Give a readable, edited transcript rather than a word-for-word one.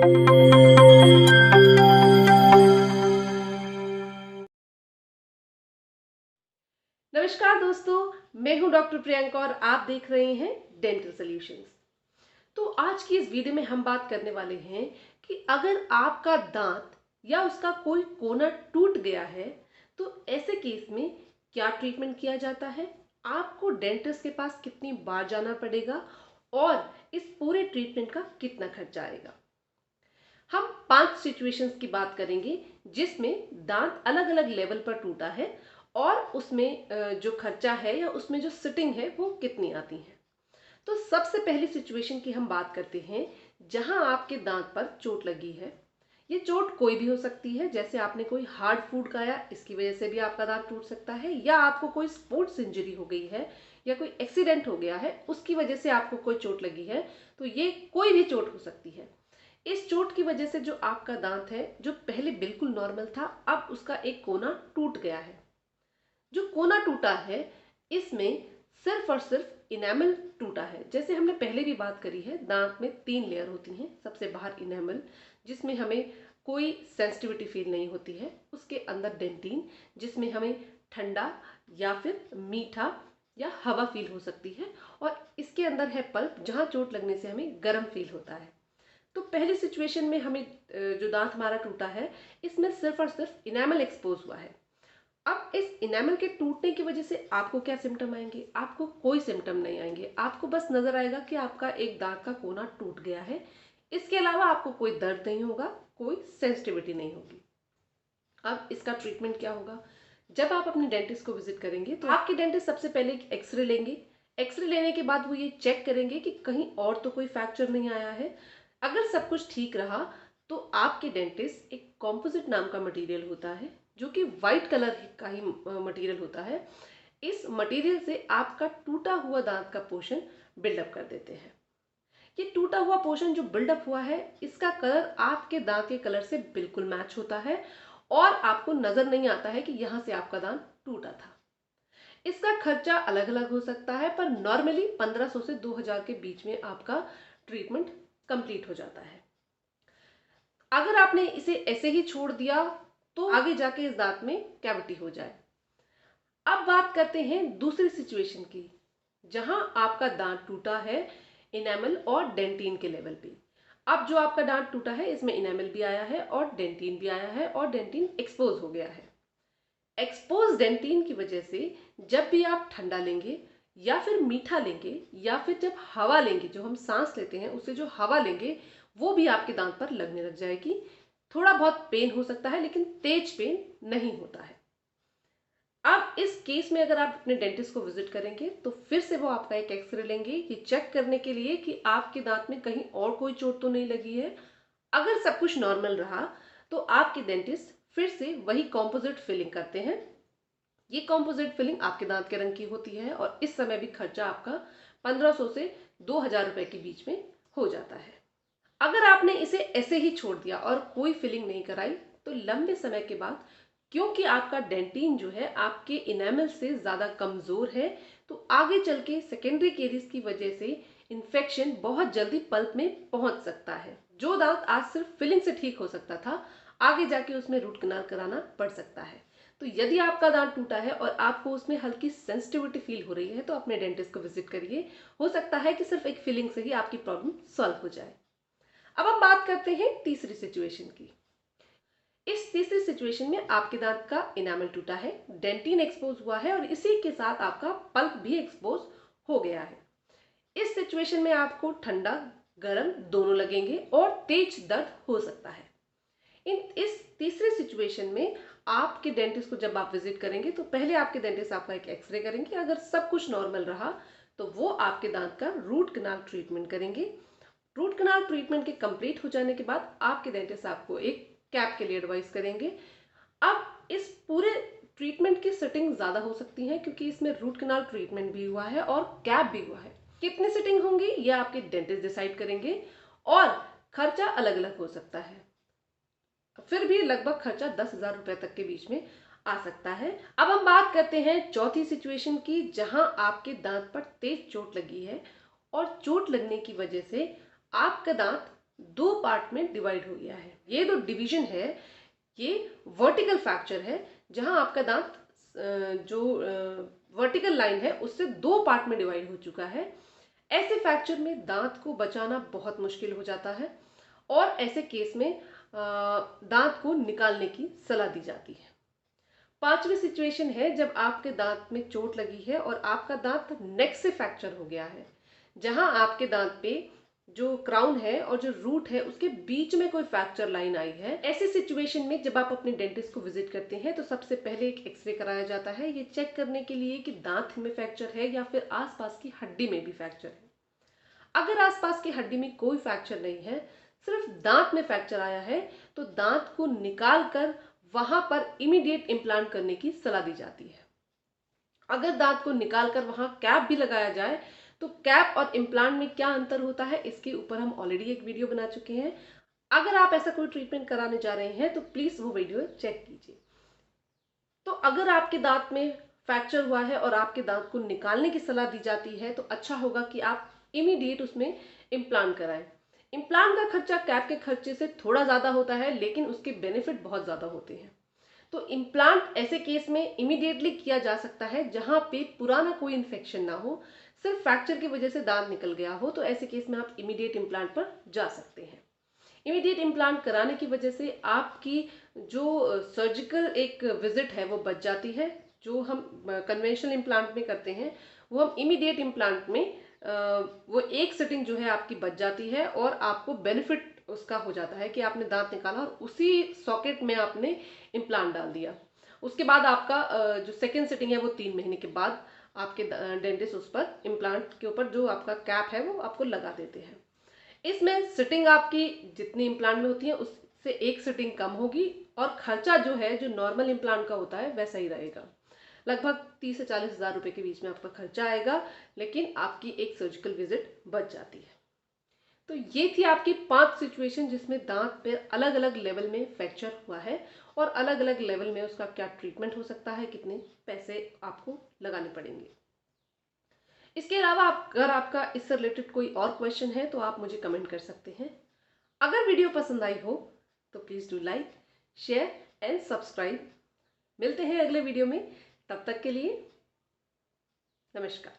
नमस्कार दोस्तों, मैं हूं डॉक्टर प्रियंका और आप देख रहे हैं डेंटल सॉल्यूशंस। तो आज की इस वीडियो में हम बात करने वाले हैं कि अगर आपका दांत या उसका कोई कोना टूट गया है तो ऐसे केस में क्या ट्रीटमेंट किया जाता है, आपको डेंटिस्ट के पास कितनी बार जाना पड़ेगा और इस पूरे ट्रीटमेंट का कितना खर्चा आएगा। हम 5 सिचुएशंस की बात करेंगे जिसमें दांत अलग अलग लेवल पर टूटा है और उसमें जो खर्चा है या उसमें जो सिटिंग है वो कितनी आती है। तो सबसे पहली सिचुएशन की हम बात करते हैं जहां आपके दांत पर चोट लगी है। ये चोट कोई भी हो सकती है, जैसे आपने कोई हार्ड फूड खाया, इसकी वजह से भी आपका दांत टूट सकता है, या आपको कोई स्पोर्ट्स इंजरी हो गई है या कोई एक्सीडेंट हो गया है उसकी वजह से आपको कोई चोट लगी है। तो ये कोई भी चोट हो सकती है। इस चोट की वजह से जो आपका दांत है जो पहले बिल्कुल नॉर्मल था, अब उसका एक कोना टूट गया है। जो कोना टूटा है इसमें सिर्फ और सिर्फ इनेमल टूटा है। जैसे हमने पहले भी बात करी है, दांत में 3 लेयर होती हैं। सबसे बाहर इनेमल, जिसमें हमें कोई सेंसिटिविटी फील नहीं होती है। उसके अंदर डेंटिन, जिसमें हमें ठंडा या फिर मीठा या हवा फील हो सकती है। और इसके अंदर है पल्प, जहां चोट लगने से हमें गर्म फील होता है। तो पहली सिचुएशन में हमें जो दांत हमारा टूटा है इसमें सिर्फ और सिर्फ इनेमल एक्सपोज हुआ है। अब इस इनेमल के टूटने की वजह से आपको क्या सिम्टम आएंगे? आपको कोई सिम्टम नहीं आएंगे। आपको बस नजर आएगा कि आपका एक दांत का कोना टूट गया है। इसके अलावा आपको कोई दर्द नहीं होगा, कोई सेंसिटिविटी नहीं होगी। अब इसका ट्रीटमेंट क्या होगा? जब आप अपने डेंटिस्ट को विजिट करेंगे तो आपके डेंटिस्ट सबसे पहले एक एक्सरे लेंगे। एक्सरे लेने के बाद वो ये चेक करेंगे कि कहीं और तो कोई फ्रैक्चर नहीं आया है। अगर सब कुछ ठीक रहा तो आपके डेंटिस्ट एक कॉम्पोजिट नाम का मटेरियल होता है, जो कि वाइट कलर का ही मटेरियल होता है। इस मटेरियल से आपका टूटा हुआ दांत का पोर्शन बिल्डअप कर देते हैं। ये टूटा हुआ पोर्शन जो बिल्डअप हुआ है इसका कलर आपके दांत के कलर से बिल्कुल मैच होता है और आपको नजर नहीं आता है कि यहां से आपका दांत टूटा था। इसका खर्चा अलग अलग हो सकता है, पर नॉर्मली 1500 से 2000 के बीच में आपका ट्रीटमेंट कंप्लीट हो जाता है। अगर आपने इसे ऐसे ही छोड़ दिया तो आगे जाके इस दांत में कैविटी हो जाए। अब बात करते हैं दूसरी सिचुएशन की, जहां आपका दांत टूटा है इनेमल और डेंटिन के लेवल पे। अब जो आपका दांत टूटा है इसमें इनेमल भी आया है और डेंटिन भी आया है और डेंटिन एक्सपोज हो गया है। एक्सपोज डेंटिन की वजह से जब भी आप ठंडा लेंगे या फिर मीठा लेंगे या फिर जब हवा लेंगे, जो हम सांस लेते हैं उससे जो हवा लेंगे वो भी आपके दांत पर लगने लग जाएगी। थोड़ा बहुत पेन हो सकता है लेकिन तेज पेन नहीं होता है। अब इस केस में अगर आप अपने डेंटिस्ट को विजिट करेंगे तो फिर से वो आपका एक एक्सरे लेंगे, ये चेक करने के लिए कि आपके दांत में कहीं और कोई चोट तो नहीं लगी है। अगर सब कुछ नॉर्मल रहा तो आपके डेंटिस्ट फिर से वही कॉम्पोजिट फिलिंग करते हैं। ये कॉम्पोजिट फिलिंग आपके दांत के रंग की होती है और इस समय भी खर्चा आपका 1500 से 2000 रुपए के बीच में हो जाता है। अगर आपने इसे ऐसे ही छोड़ दिया और कोई फिलिंग नहीं कराई तो लंबे समय के बाद, क्योंकि आपका डेंटिन जो है आपके इनेमल से ज्यादा कमजोर है, तो आगे चल के सेकेंडरी केरीज की वजह से इन्फेक्शन बहुत जल्दी पल्प में पहुंच सकता है। जो दांत आज सिर्फ फिलिंग से ठीक हो सकता था, आगे जाके उसमें रूट कनाल कराना पड़ सकता है। तो यदि आपका दांत टूटा है और आपको उसमें हल्की सेंसिटिविटी फील हो रही है तो अपने डेंटिस्ट को विजिट करिए। हो सकता है कि सिर्फ एक फिलिंग से ही आपकी प्रॉब्लम सॉल्व हो जाए। अब हम बात करते हैं तीसरी सिचुएशन की। इस तीसरी सिचुएशन में आपके दांत का इनामल टूटा है, डेंटिन एक्सपोज हुआ है और इसी के साथ आपका पल्प भी एक्सपोज हो गया है। इस सिचुएशन में आपको ठंडा गर्म दोनों लगेंगे और तेज दर्द हो सकता है। इस तीसरे सिचुएशन में आपके डेंटिस्ट को जब आप विजिट करेंगे तो पहले आपके डेंटिस्ट आपका एक एक्सरे करेंगे। अगर सब कुछ नॉर्मल रहा तो वो आपके दांत का रूट कनाल ट्रीटमेंट करेंगे। रूट कनाल ट्रीटमेंट के कंप्लीट हो जाने के बाद आपके डेंटिस्ट आपको एक कैप के लिए एडवाइस करेंगे। अब इस पूरे ट्रीटमेंट की सेटिंग ज्यादा हो सकती है क्योंकि इसमें रूट कनाल ट्रीटमेंट भी हुआ है और कैप भी हुआ है। कितनी सेटिंग होंगी ये आपके डेंटिस्ट डिसाइड करेंगे और खर्चा अलग अलग हो सकता है। फिर भी लगभग खर्चा 10,000 रुपए तक के बीच में आ सकता है। अब हम बात करते हैं चौथी सिचुएशन की, जहां आपके दांत पर तेज चोट लगी है और चोट लगने की वजह से आपका दांत दो पार्ट में डिवाइड हो गया है। ये जो डिवीजन है ये वर्टिकल फ्रैक्चर है, जहां आपका दांत जो वर्टिकल लाइन है उससे दो पार्ट में डिवाइड हो चुका है। ऐसे फ्रैक्चर में दांत को बचाना बहुत मुश्किल हो जाता है और ऐसे केस में दांत को निकालने की सलाह दी जाती है। पांचवी सिचुएशन है जब आपके दांत में चोट लगी है और आपका दांत नेक से फ्रैक्चर हो गया है, जहां आपके दांत पे जो क्राउन है और जो रूट है उसके बीच में कोई फ्रैक्चर लाइन आई है। ऐसी सिचुएशन में जब आप अपने डेंटिस्ट को विजिट करते हैं तो सबसे पहले एक एक्सरे कराया जाता है, ये चेक करने के लिए कि दांत में फ्रैक्चर है या फिर आसपास की हड्डी में भी फ्रैक्चर है। अगर आसपास की हड्डी में कोई फ्रैक्चर नहीं है, सिर्फ दांत में फ्रैक्चर आया है, तो दांत को निकाल कर वहां पर इमीडिएट इम्प्लांट करने की सलाह दी जाती है। अगर दांत को निकाल कर वहां कैप भी लगाया जाए तो कैप और इम्प्लांट में क्या अंतर होता है इसके ऊपर हम ऑलरेडी एक वीडियो बना चुके हैं। अगर आप ऐसा कोई ट्रीटमेंट कराने जा रहे हैं तो प्लीज वो वीडियो चेक कीजिए। तो अगर आपके दांत में फ्रैक्चर हुआ है और आपके दांत को निकालने की सलाह दी जाती है तो अच्छा होगा कि आप इमीडिएट उसमें इम्प्लांट कराएं। इम्प्लांट का खर्चा कैप के खर्चे से थोड़ा ज्यादा होता है, लेकिन उसके बेनिफिट बहुत ज्यादा होते हैं। तो इम्प्लांट ऐसे केस में इमीडिएटली किया जा सकता है जहां पे पुराना कोई इन्फेक्शन ना हो, सिर्फ फ्रैक्चर की वजह से दांत निकल गया हो, तो ऐसे केस में आप इमीडिएट इम्प्लांट पर जा सकते हैं। इमीडिएट इम्प्लांट कराने की वजह से आपकी जो सर्जिकल एक विजिट है वो बच जाती है। जो हम कन्वेंशनल इम्प्लांट में करते हैं वो हम इमीडिएट इम्प्लांट में वो एक सिटिंग जो है आपकी बच जाती है और आपको बेनिफिट उसका हो जाता है कि आपने दांत निकाला और उसी सॉकेट में आपने इम्प्लांट डाल दिया। उसके बाद आपका जो सेकेंड सिटिंग है वो 3 महीने के बाद आपके डेंटिस्ट उस पर इम्प्लांट के ऊपर जो आपका कैप है वो आपको लगा देते हैं। इसमें सिटिंग आपकी जितनी इम्प्लांट में होती है उससे एक सिटिंग कम होगी और खर्चा जो है जो नॉर्मल इम्प्लांट का होता है वैसा ही रहेगा। लगभग 30 से 40 हजार रुपए के बीच में आपका खर्चा आएगा, लेकिन आपकी एक सर्जिकल विजिट बच जाती है। तो ये थी आपकी 5 सिचुएशन जिसमें दांत पे अलग अलग लेवल में फ्रैक्चर हुआ है और अलग अलग लेवल में उसका क्या ट्रीटमेंट हो सकता है, कितने पैसे आपको लगाने पड़ेंगे। इसके अलावा अगर आपका इससे रिलेटेड कोई और क्वेश्चन है तो आप मुझे कमेंट कर सकते हैं। अगर वीडियो पसंद आई हो तो please do like, share and subscribe. मिलते हैं अगले वीडियो में, तब तक के लिए नमस्कार।